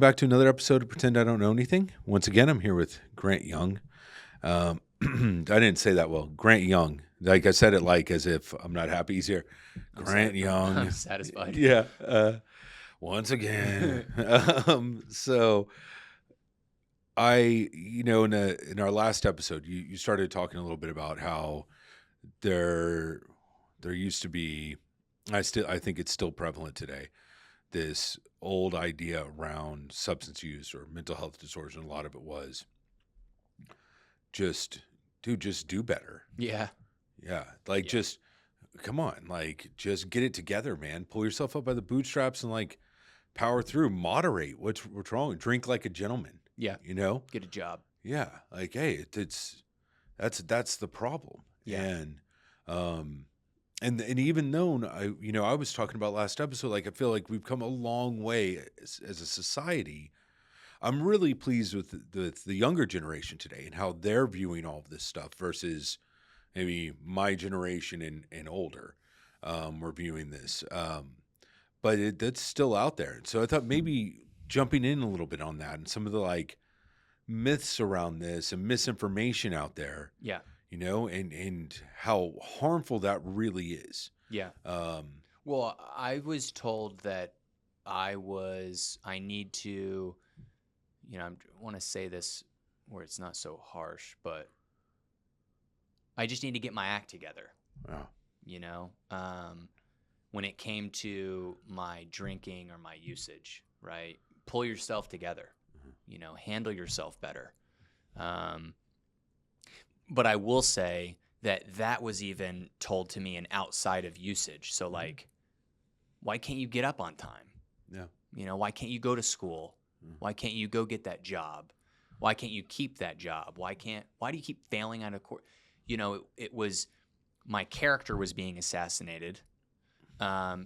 welcome back to another episode of Pretend I Don't Know Anything. Once again, I'm here with Grant Young. I didn't say that well. Grant Young. Like I said it like as if I'm not happy he's here. Grant Young. I'm satisfied. Yeah. Once again. So in our last episode, you started talking a little bit about how there used to be, I think it's still prevalent today, this old idea around substance use or mental health disorders, and a lot of it was just do better. Yeah. Just come on, just get it together, man. Pull yourself up by the bootstraps and power through. Moderate. What's wrong? Drink like a gentleman. Yeah. Get a job. Yeah. Hey, that's the problem. Yeah. And even though I was talking about last episode, I feel like we've come a long way as a society. I'm really pleased with the younger generation today and how they're viewing all of this stuff versus maybe my generation and older. We're viewing this, but that's still out there. And so I thought maybe jumping in a little bit on that and some of the myths around this and misinformation out there. Yeah. And how harmful that really is. Yeah. Well, I was told that I need to, I want to say this where it's not so harsh, but I just need to get my act together. Wow. When it came to my drinking or my usage, right? Pull yourself together, handle yourself better. But I will say that was even told to me and outside of usage. So why can't you get up on time? Yeah. Why can't you go to school? Why can't you go get that job? Why can't you keep that job? Why do you keep failing out of court? It was, my character was being assassinated,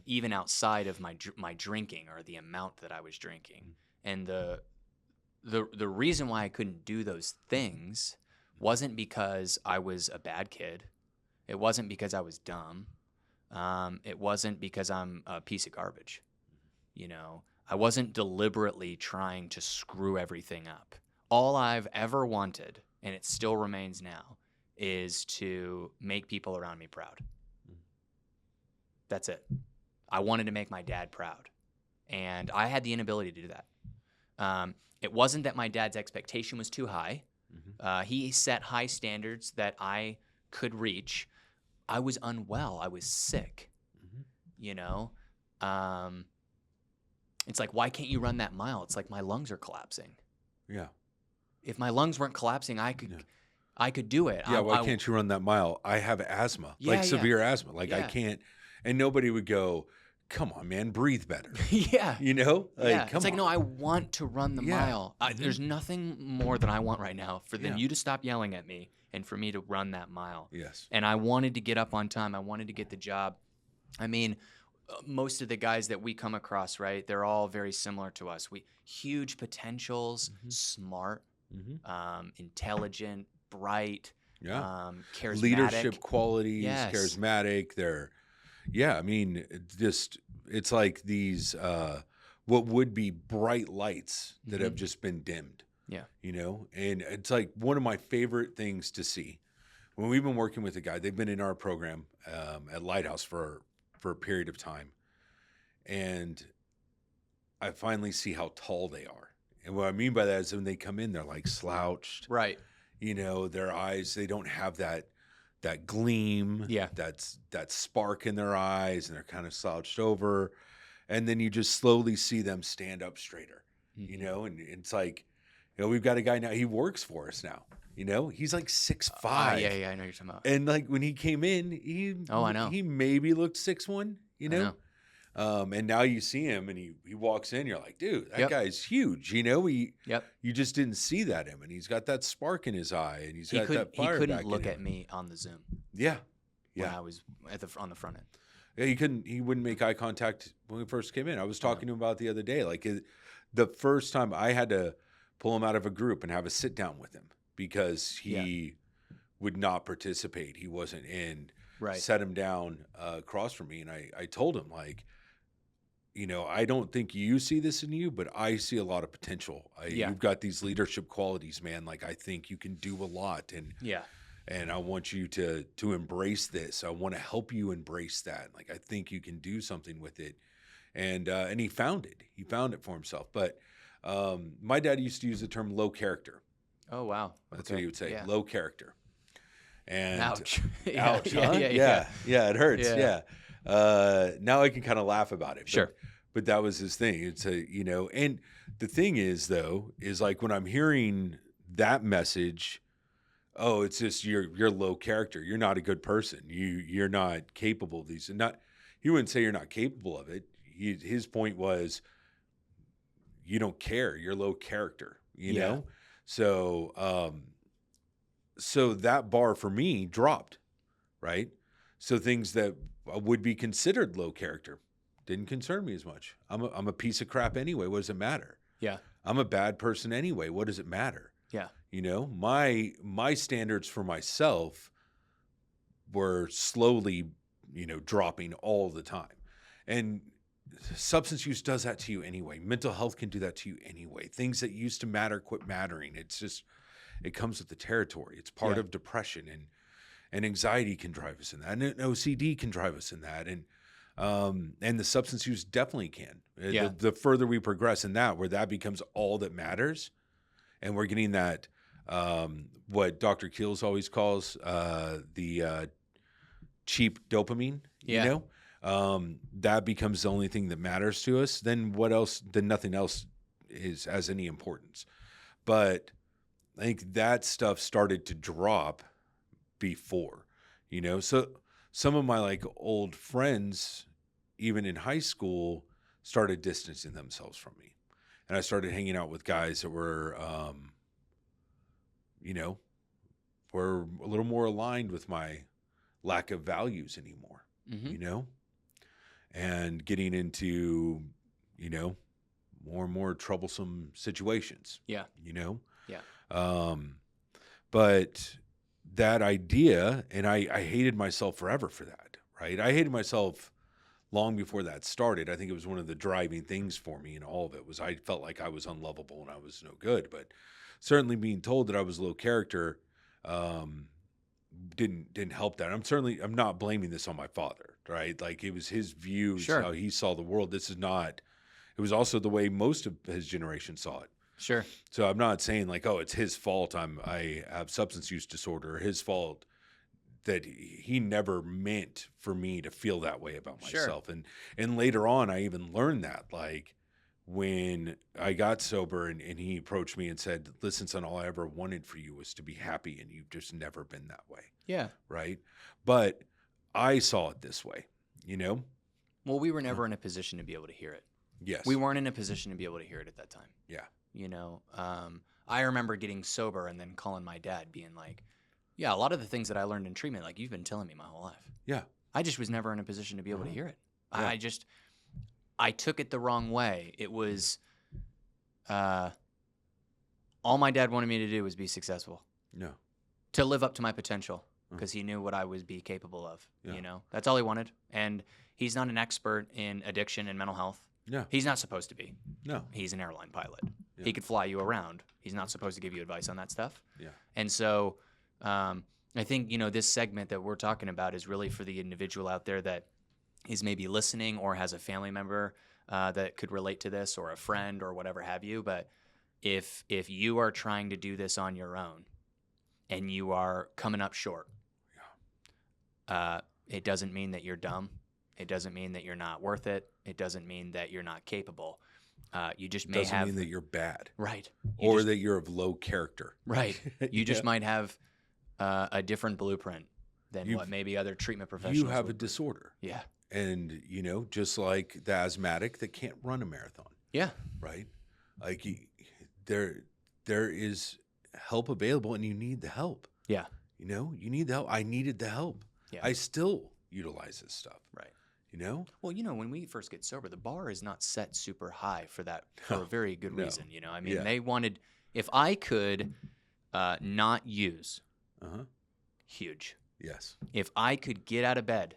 even outside of my drinking or the amount that I was drinking. And the reason why I couldn't do those things wasn't because I was a bad kid. It wasn't because I was dumb. It wasn't because I'm a piece of garbage. I wasn't deliberately trying to screw everything up. All I've ever wanted, and it still remains now, is to make people around me proud. That's it. I wanted to make my dad proud. And I had the inability to do that. It wasn't that my dad's expectation was too high. He set high standards that I could reach. I was unwell. I was sick. It's like, why can't you run that mile? It's like my lungs are collapsing. Yeah. If my lungs weren't collapsing, I could do it. Yeah. Why can't you run that mile? I have asthma, severe asthma. I can't. And nobody would go, come on, man, breathe better. Yeah. Come It's like, on. no, I want to run the mile. There's nothing more than I want right now than you to stop yelling at me and for me to run that mile. Yes. And I wanted to get up on time. I wanted to get the job. I mean, most of the guys that we come across, right, they're all very similar to us. Huge potentials, smart, intelligent, bright, charismatic. Leadership qualities, Yes. charismatic. It's like these, what would be bright lights that have just been dimmed. Yeah. And it's like one of my favorite things to see when we've been working with a guy. They've been in our program at Lighthouse for a period of time. And I finally see how tall they are. And what I mean by that is when they come in, they're slouched. Right. Their eyes, they don't have that gleam, that spark in their eyes, and they're kind of slouched over. And then you just slowly see them stand up straighter, and it's like, we've got a guy now, he works for us now, he's 6'5". Yeah, I know you're talking about. And when he came in, I know. He maybe looked 6'1", I know. And now you see him and he walks in, you're like, dude, that guy's huge. You just didn't see that him. And he's got that spark in his eye and he's got that fire. He couldn't back look in at him. me on the Zoom. Yeah. When I was on the front end. Yeah, he wouldn't make eye contact when we first came in. I was talking to him about it the other day. The first time I had to pull him out of a group and have a sit down with him because he would not participate. He wasn't in. Right. Set him down across from me. And I told him, I don't think you see this in you, but I see a lot of potential. Yeah. You've got these leadership qualities, man. Like, I think you can do a lot, Yeah. and I want you to embrace this. I want to help you embrace that. Like, I think you can do something with it. And he found it. He found it for himself. But my dad used to use the term low character. Oh, wow. That's Okay. what he would say, Yeah. low character. And Ouch. ouch, Yeah, huh? yeah, yeah. Yeah, it hurts. Yeah. Now I can kind of laugh about it. Sure. But that was his thing. It's and the thing is, though, is like when I'm hearing that message, oh, it's just you're low character. You're not a good person. You're not capable of these. And not, he wouldn't say you're not capable of it. His point was, you don't care. You're low character. You know. So that bar for me dropped, right? So things that would be considered low character didn't concern me as much. I'm a piece of crap anyway. What does it matter? Yeah. I'm a bad person anyway. What does it matter? Yeah. My standards for myself were slowly, dropping all the time. And substance use does that to you anyway. Mental health can do that to you anyway. Things that used to matter quit mattering. It's just, it comes with the territory. It's part of depression, and anxiety can drive us in that. And OCD can drive us in that. And the substance use definitely can. Yeah. The further we progress in that, where that becomes all that matters, and we're getting that, what Dr. Keels always calls the cheap dopamine, that becomes the only thing that matters to us. Then what else? Then nothing else has any importance. But I think that stuff started to drop before, So some of my like old friends, even in high school, started distancing themselves from me. And I started hanging out with guys that were, were a little more aligned with my lack of values anymore, and getting into, more and more troublesome situations. Yeah. Yeah. But that idea, and I hated myself forever for that, right? I hated myself long before that started. I think it was one of the driving things for me, and all of it was I felt like I was unlovable and I was no good. But certainly being told that I was low character didn't help that. I'm not blaming this on my father, right? Like, it was his views, how he saw the world. It was also the way most of his generation saw it. Sure. So I'm not saying like, oh, it's his fault I have substance use disorder, or his fault that he never meant for me to feel that way about myself. And later on, I even learned that, like, when I got sober and he approached me and said, listen, son, all I ever wanted for you was to be happy, and you've just never been that way. Yeah. Right. But I saw it this way, Well, we were never in a position to be able to hear it. Yes. We weren't in a position to be able to hear it at that time. Yeah. I remember getting sober and then calling my dad being like, yeah, a lot of the things that I learned in treatment, like, you've been telling me my whole life. Yeah. I just was never in a position to be able to hear it. Yeah. I took it the wrong way. It was, all my dad wanted me to do was be successful. No. To live up to my potential, because he knew what I would be capable of. Yeah. That's all he wanted. And he's not an expert in addiction and mental health. No. He's not supposed to be. No. He's an airline pilot. Yeah. He could fly you around. He's not supposed to give you advice on that stuff. Yeah. And so I think, this segment that we're talking about is really for the individual out there that is maybe listening or has a family member that could relate to this, or a friend or whatever have you. But if you are trying to do this on your own and you are coming up short, it doesn't mean that you're dumb. It doesn't mean that you're not worth it. It doesn't mean that you're not capable. You just may doesn't mean that you're bad. Right. That you're of low character. Right. You just might have a different blueprint than what maybe other treatment professionals You have a disorder. Yeah. And, just like the asthmatic that can't run a marathon. Yeah. Right? Like, there is help available, and you need the help. Yeah. You need the help. I needed the help. Yeah. I still utilize this stuff. Right. Well, when we first get sober, the bar is not set super high for that, for a very good reason. They wanted, if I could not use, huge. Yes. If I could get out of bed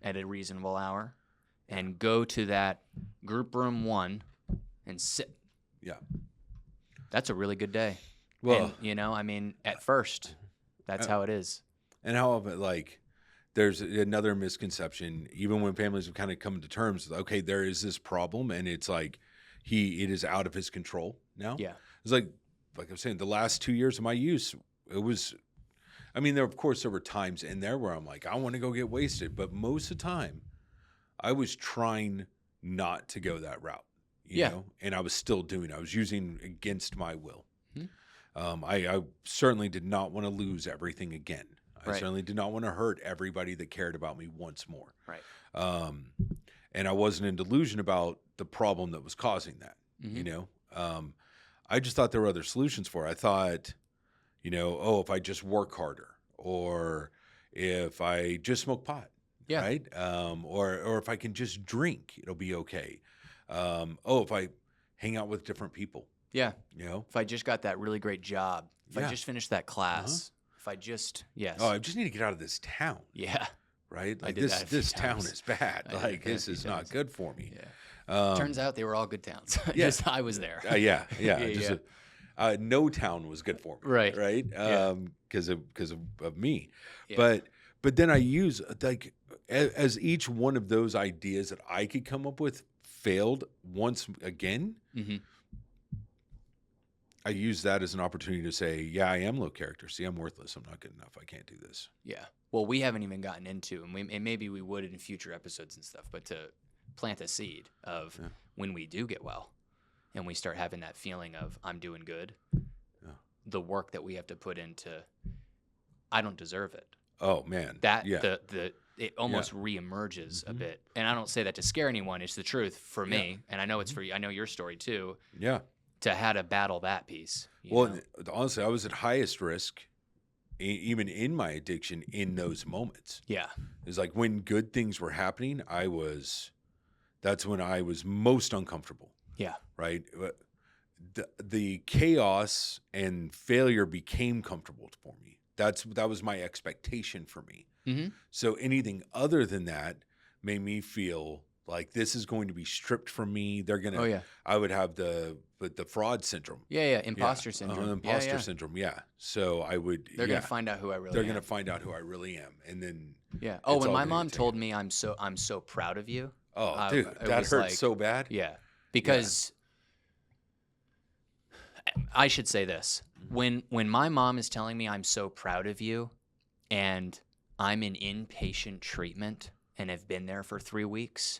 at a reasonable hour and go to that group room 1 and sit. Yeah. That's a really good day. Well, And, you know, I mean, at first, that's how it is. and how of it, like, there's another misconception, even when families have kind of come to terms with, okay, there is this problem, and it's like it is out of his control now. Yeah. It's like I'm saying, the last 2 years of my use, it was, I mean, there were times in there where I'm like, I want to go get wasted, but most of the time, I was trying not to go that route, you know, and I was still doing it. I was using against my will. I certainly did not want to lose everything again. I certainly did not want to hurt everybody that cared about me once more. Right. And I wasn't in delusion about the problem that was causing that, you know. I just thought there were other solutions for it. I thought, you know, oh, if I just work harder, or if I just smoke pot, right? Or if I can just drink, it'll be okay. If I hang out with different people. Yeah. You know, if I just got that really great job, if I just finished that class, if I just, oh, I just need to get out of this town. Yeah. Right? Like this town is bad. Like this is not good for me. Yeah. Turns out they were all good towns. Just I was there. No town was good for me. Right. Right. Because of me. Yeah. But then I use, like, as each one of those ideas that I could come up with failed once again. I use that as an opportunity to say, yeah, I am low character. See, I'm worthless. I'm not good enough. I can't do this. Yeah. Well, we haven't even gotten into, and maybe we would in future episodes and stuff, but to plant a seed of when we do get well and we start having that feeling of I'm doing good, the work that we have to put into, I don't deserve it. Oh, man. It almost reemerges a bit. And I don't say that to scare anyone. It's the truth for me. And I know it's for you. I know your story too. Yeah. To how to battle that piece. Well, honestly, I was at highest risk, even in my addiction, in those moments. Yeah. It's like when good things were happening, that's when I was most uncomfortable. Yeah. Right? The chaos and failure became comfortable for me. That was my expectation for me. So anything other than that made me feel like this is going to be stripped from me. They're going to, I would have the fraud syndrome. Yeah. Imposter syndrome. Imposter syndrome. Yeah. So I would, they're going to find out who I really am. They're going to find out who I really am. And then, oh, when my mom told me I'm so proud of you. Oh, dude, that hurt so bad. Yeah. Because I should say this, when my mom is telling me I'm so proud of you and I'm in inpatient treatment and have been there for 3 weeks,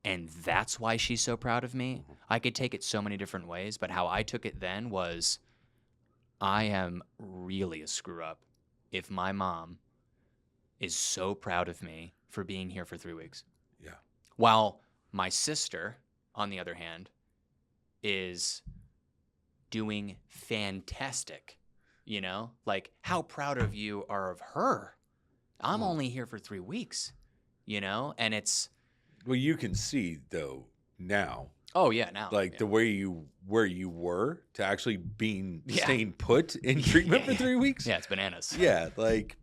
and that's why she's so proud of me. I could take it so many different ways, but how I took it then was I am really a screw up if my mom is so proud of me for being here for 3 weeks. Yeah. While my sister, on the other hand, is doing fantastic. You know, like how proud of you are of her. I'm only here for 3 weeks, you know, and it's. Well, you can see though now. Oh yeah, now like the way where you were to actually staying put in treatment for 3 weeks. Yeah, it's bananas. Yeah, like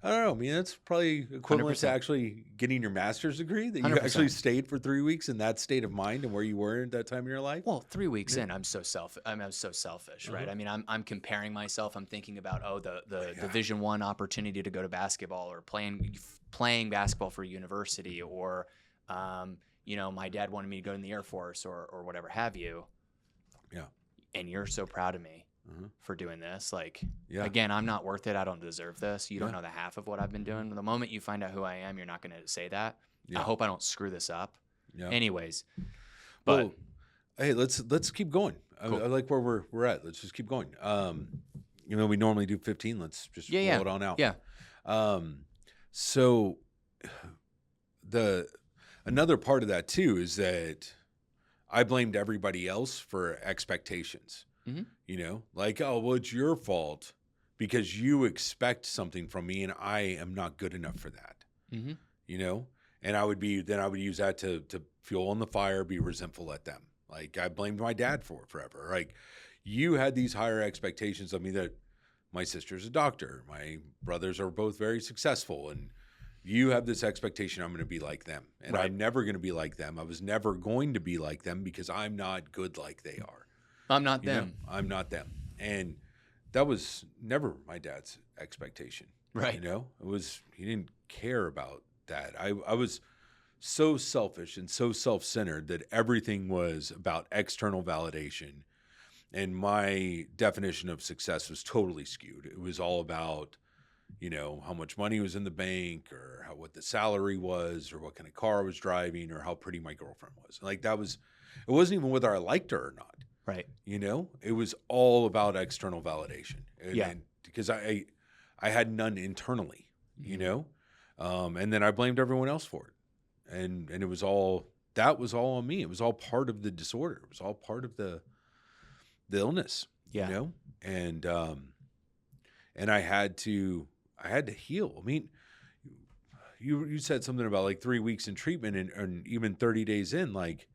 I don't know. I mean, that's probably equivalent 100%. to actually getting your master's degree. That you 100%. actually stayed for 3 weeks in that state of mind and where you were at that time in your life. Well, 3 weeks in, I'm so selfish, right? I mean, I'm comparing myself. I'm thinking about the Division I opportunity to go to basketball or playing basketball for university, or you know, my dad wanted me to go in the Air Force or whatever have you. Yeah. And you're so proud of me for doing this. Like, again, I'm not worth it. I don't deserve this. You don't know the half of what I've been doing. The moment you find out who I am, you're not going to say that. I hope I don't screw this up. Yeah. Anyways. But well, hey, let's keep going. Cool. I like where we're at. Let's just keep going. You know, we normally do 15. Let's just roll it on out. Yeah. So another part of that too is that I blamed everybody else for expectations. You know, like, oh, well, it's your fault because you expect something from me and I am not good enough for that. You know, and I would use that to fuel on the fire, be resentful at them. Like I blamed my dad for it forever. Like you had these higher expectations of me that my sister's a doctor, my brothers are both very successful, and You have this expectation I'm going to be like them, and Right. I'm never going to be like them. I was never going to be like them because I'm not good like they are. I'm not You know, them. I'm not them. And that was never my dad's expectation. Right. He didn't care about that. I was so selfish and so self-centered that everything was about external validation. And my definition of success was totally skewed. It was all about, how much money was in the bank, or what the salary was, or what kind of car I was driving, or how pretty my girlfriend was. Like it wasn't even whether I liked her or not. Right. It was all about external validation. Yeah. And because I had none internally, Mm-hmm. and then I blamed everyone else for it. And it was all, that was all on me. It was all part of the disorder. It was all part of the illness, Yeah. and I had to heal. I mean, you said something about like 3 weeks in treatment and even 30 days in, like,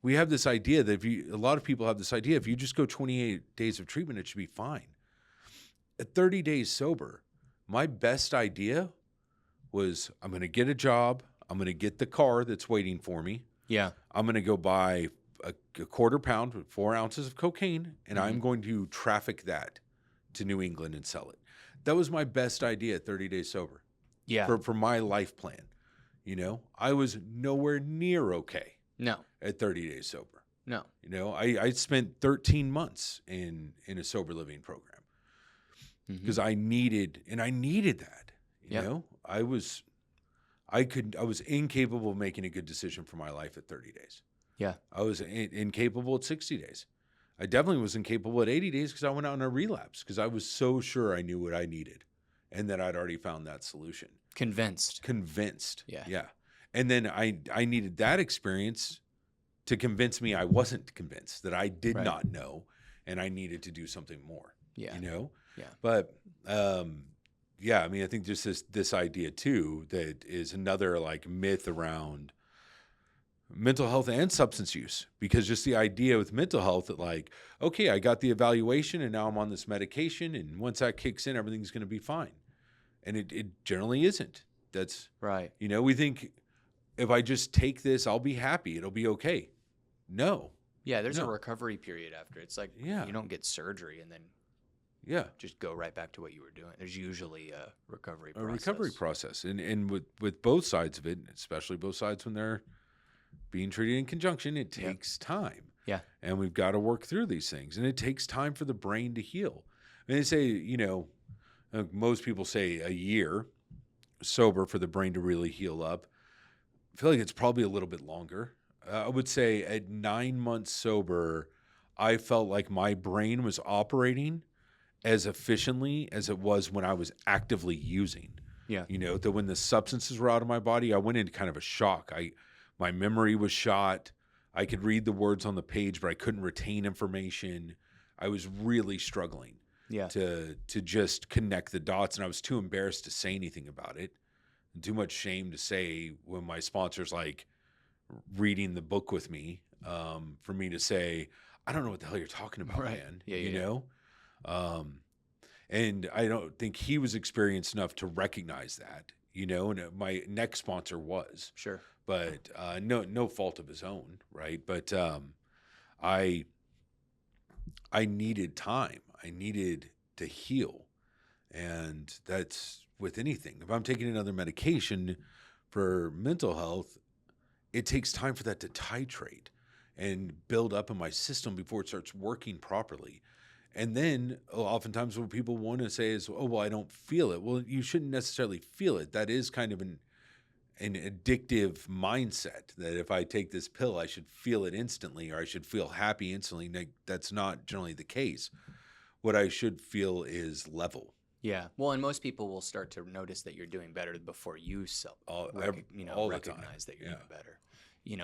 we have this idea that a lot of people have this idea, if you just go 28 days of treatment, it should be fine. At 30 days sober, my best idea was, I'm going to get a job. I'm going to get the car that's waiting for me. Yeah. I'm going to go buy a quarter pound with 4 ounces of cocaine, and I'm going to traffic that to New England and sell it. That was my best idea at 30 days sober. Yeah. For my life plan. I was nowhere near okay. No. At 30 days sober. No. I spent 13 months in a sober living program because I needed that. I was incapable of making a good decision for my life at 30 days. Yeah. I was incapable at 60 days. I definitely was incapable at 80 days because I went out on a relapse because I was so sure I knew what I needed and that I'd already found that solution. Convinced. Yeah. Yeah. And then I needed that experience to convince me I wasn't convinced, that I did not know, and I needed to do something more. Yeah. Yeah. But I mean, I think just this idea too that is another like myth around mental health and substance use, because just the idea with mental health that like, okay, I got the evaluation and now I'm on this medication, and once that kicks in, everything's going to be fine. And it generally isn't. That's right. We think if I just take this, I'll be happy. It'll be okay. No. Yeah. There's a recovery period after. It's like, you don't get surgery and then just go right back to what you were doing. There's usually a recovery process. And with both sides of it, especially both sides when they're being treated in conjunction, it takes time. Yeah. And we've got to work through these things. And it takes time for the brain to heal. And they say, most people say a year sober for the brain to really heal up. I feel like it's probably a little bit longer. I would say at 9 months sober, I felt like my brain was operating as efficiently as it was when I was actively using. Yeah. That when the substances were out of my body, I went into kind of a shock. My memory was shot. I could read the words on the page, but I couldn't retain information. I was really struggling to just connect the dots, and I was too embarrassed to say anything about it. And too much shame to say when my sponsor's like reading the book with me, for me to say, I don't know what the hell you're talking about, man. And I don't think he was experienced enough to recognize that, and my next sponsor was. Sure. But no fault of his own, right? But I needed time. I needed to heal. And that's with anything. If I'm taking another medication for mental health, it takes time for that to titrate and build up in my system before it starts working properly. And then oftentimes what people want to say is, oh, well, I don't feel it. Well, you shouldn't necessarily feel it. That is kind of an addictive mindset that if I take this pill, I should feel it instantly, or I should feel happy instantly. That's not generally the case. What I should feel is level. Yeah. Well, and most people will start to notice that you're doing better before you recognize that you're doing better.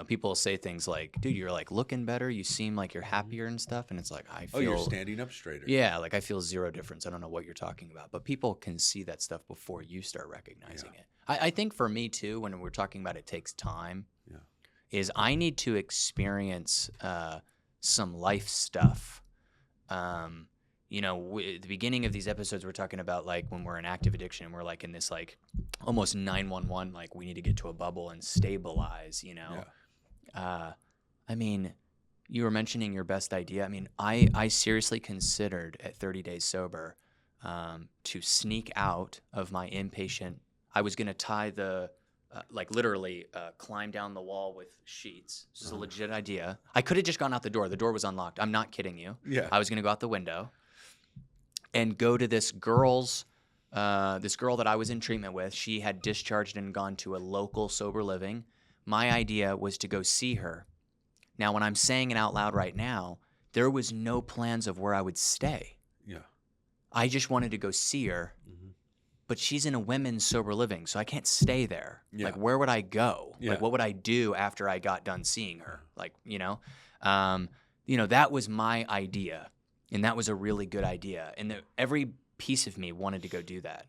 People will say things like, dude, you're like looking better. You seem like you're happier and stuff. And it's like, I feel. Oh, you're standing up straighter. Yeah. Like I feel zero difference. I don't know what you're talking about. But people can see that stuff before you start recognizing it. I think for me too, when we're talking about it takes time, is I need to experience some life stuff. at the beginning of these episodes, we're talking about like when we're in active addiction, we're like in this like almost 911, like we need to get to a bubble and stabilize, I mean, you were mentioning your best idea. I mean, I seriously considered at 30 days sober to sneak out of my inpatient. I was going to tie literally climb down the wall with sheets. This is a legit idea. I could have just gone out the door. The door was unlocked. I'm not kidding you. Yeah. I was going to go out the window and go to this girl that I was in treatment with. She had discharged and gone to a local sober living. My idea was to go see her. Now, when I'm saying it out loud right now, there was no plans of where I would stay. Yeah. I just wanted to go see her, but she's in a women's sober living, so I can't stay there. Yeah. Like, where would I go? Yeah. Like, what would I do after I got done seeing her? Like, that was my idea, and that was a really good idea. And every piece of me wanted to go do that.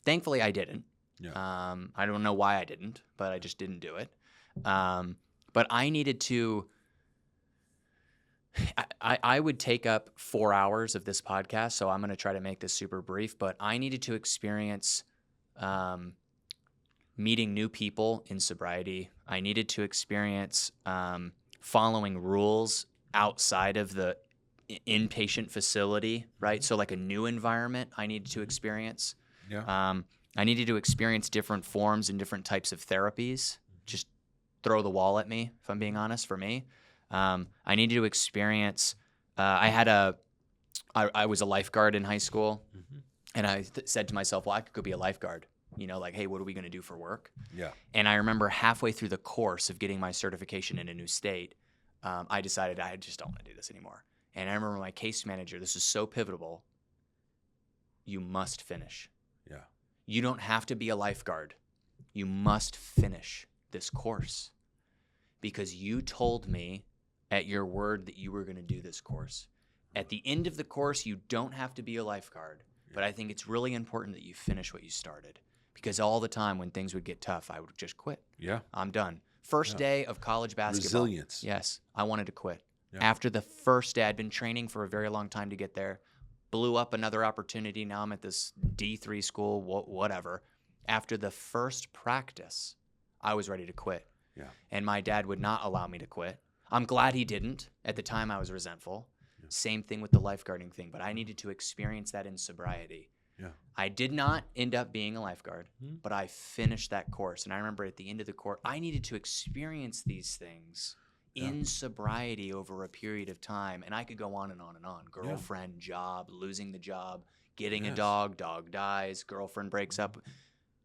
Thankfully, I didn't. Yeah. I don't know why I didn't, but I just didn't do it. But I needed to. I would take up 4 hours of this podcast, so I'm going to try to make this super brief, but I needed to experience meeting new people in sobriety. I needed to experience following rules outside of the inpatient facility, right? So like a new environment I needed to experience. Yeah. I needed to experience different forms and different types of therapies. Just throw the wall at me, if I'm being honest, for me. I needed to experience. I was a lifeguard in high school, and I said to myself, "Well, I could go be a lifeguard." Like, hey, what are we going to do for work? Yeah. And I remember halfway through the course of getting my certification in a new state, I decided I just don't want to do this anymore. And I remember my case manager. This is so pivotal. You must finish. Yeah. You don't have to be a lifeguard. You must finish this course because you told me at your word that you were going to do this course. At the end of the course, you don't have to be a lifeguard, but I think it's really important that you finish what you started because all the time when things would get tough, I would just quit. Yeah. I'm done. First day of college basketball. Resilience. Yes, I wanted to quit. Yeah. After the first day, I'd been training for a very long time to get there, blew up another opportunity. Now I'm at this D3 school, whatever. After the first practice, I was ready to quit. Yeah. And my dad would not allow me to quit. I'm glad he didn't. At the time, I was resentful. Yeah. Same thing with the lifeguarding thing, but I needed to experience that in sobriety. Yeah. I did not end up being a lifeguard, but I finished that course. And I remember at the end of the course, I needed to experience these things in sobriety over a period of time. And I could go on and on and on. Girlfriend, job, losing the job, getting a dog dies, girlfriend breaks up.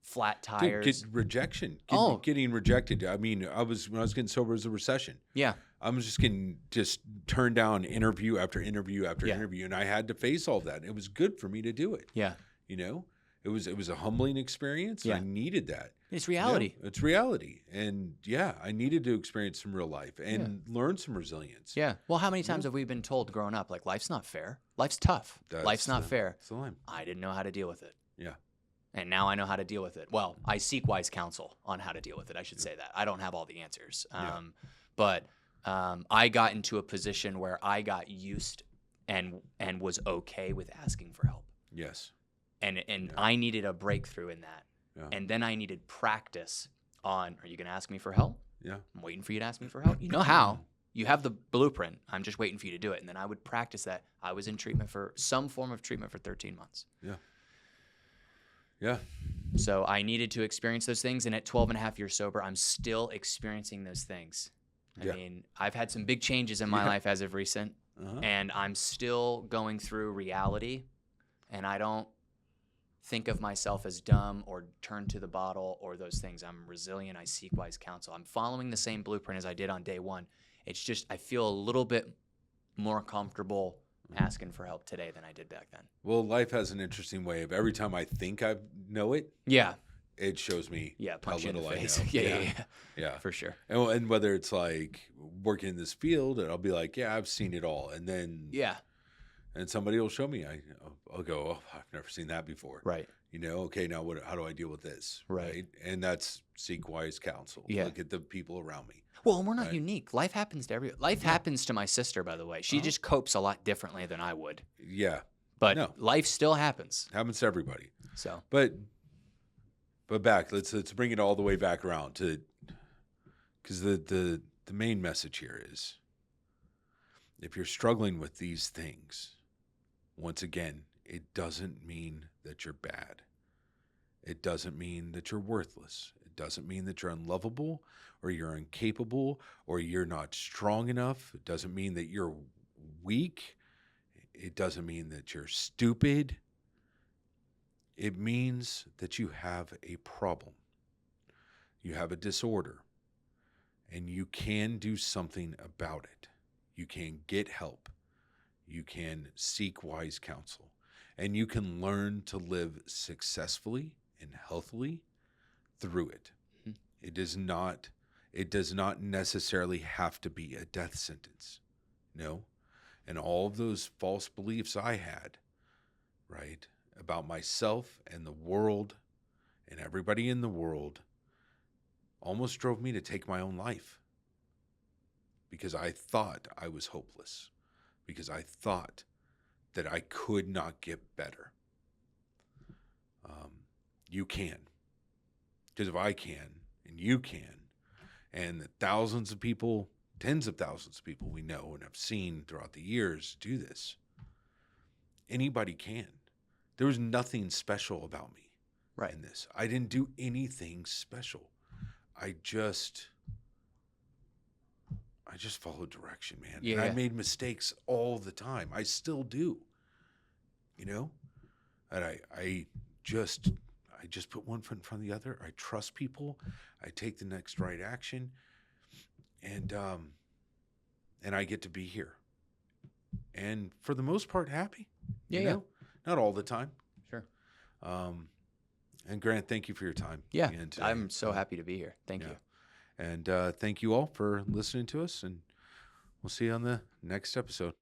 Flat tires. Get rejection. Getting rejected. I mean, when I was getting sober, it was a recession. Yeah. I was just getting turned down interview after interview after interview, and I had to face all that. It was good for me to do it. Yeah. It was a humbling experience. Yeah. I needed that. It's reality. It's reality. And I needed to experience some real life and learn some resilience. Yeah. Well, how many times have we been told growing up, like, life's not fair. Life's tough. Life's not fair. I didn't know how to deal with it. Yeah. And now I know how to deal with it. Well, I seek wise counsel on how to deal with it. I should say that. I don't have all the answers. But I got into a position where I got used and was okay with asking for help. Yes. And I needed a breakthrough in that. Yeah. And then I needed practice on, are you going to ask me for help? Yeah. I'm waiting for you to ask me for help. You know how. You have the blueprint. I'm just waiting for you to do it. And then I would practice that. I was in treatment for some form of treatment for 13 months. Yeah. Yeah. So I needed to experience those things. And at 12 and a half years sober, I'm still experiencing those things. I mean, I've had some big changes in my life as of recent, and I'm still going through reality. And I don't think of myself as dumb or turn to the bottle or those things. I'm resilient. I seek wise counsel. I'm following the same blueprint as I did on day one. It's just I feel a little bit more comfortable asking for help today than I did back then. Well, life has an interesting way of every time I think I know it, it shows me punch how you in little the I face. know. Yeah, for sure. And whether it's like working in this field, and I'll be like, I've seen it all, and then And somebody will show me. I'll go, oh, I've never seen that before. Right. Okay, now how do I deal with this? Right. And that's seek wise counsel. Yeah. Look at the people around me. Well, and we're not Right. unique. Life happens to life happens to my sister, by the way. She just copes a lot differently than I would. Yeah. But No. life still happens. Happens to everybody. So, But back, let's bring it all the way back around to, because the main message here is, if you're struggling with these things, once again, it doesn't mean that you're bad. It doesn't mean that you're worthless. It doesn't mean that you're unlovable or you're incapable or you're not strong enough. It doesn't mean that you're weak. It doesn't mean that you're stupid. It means that you have a problem. You have a disorder, and you can do something about it. You can get help. You can seek wise counsel, and you can learn to live successfully and healthily through it. Mhm. It does not necessarily have to be a death sentence. No. And all of those false beliefs I had, right, about myself and the world and everybody in the world almost drove me to take my own life, because I thought I was hopeless, because I thought that I could not get better. You can. Because if I can, and you can, and the thousands of people, tens of thousands of people we know and have seen throughout the years do this, anybody can. There was nothing special about me in this. I didn't do anything special. I just followed direction, man. Yeah. And I made mistakes all the time. I still do. And I just put one foot in front of the other. I trust people. I take the next right action. And I get to be here. And for the most part, happy. Yeah. Not all the time. Sure. And Grant, thank you for your time. Yeah. again today. I'm so happy to be here. Thank you. And thank you all for listening to us, and we'll see you on the next episode.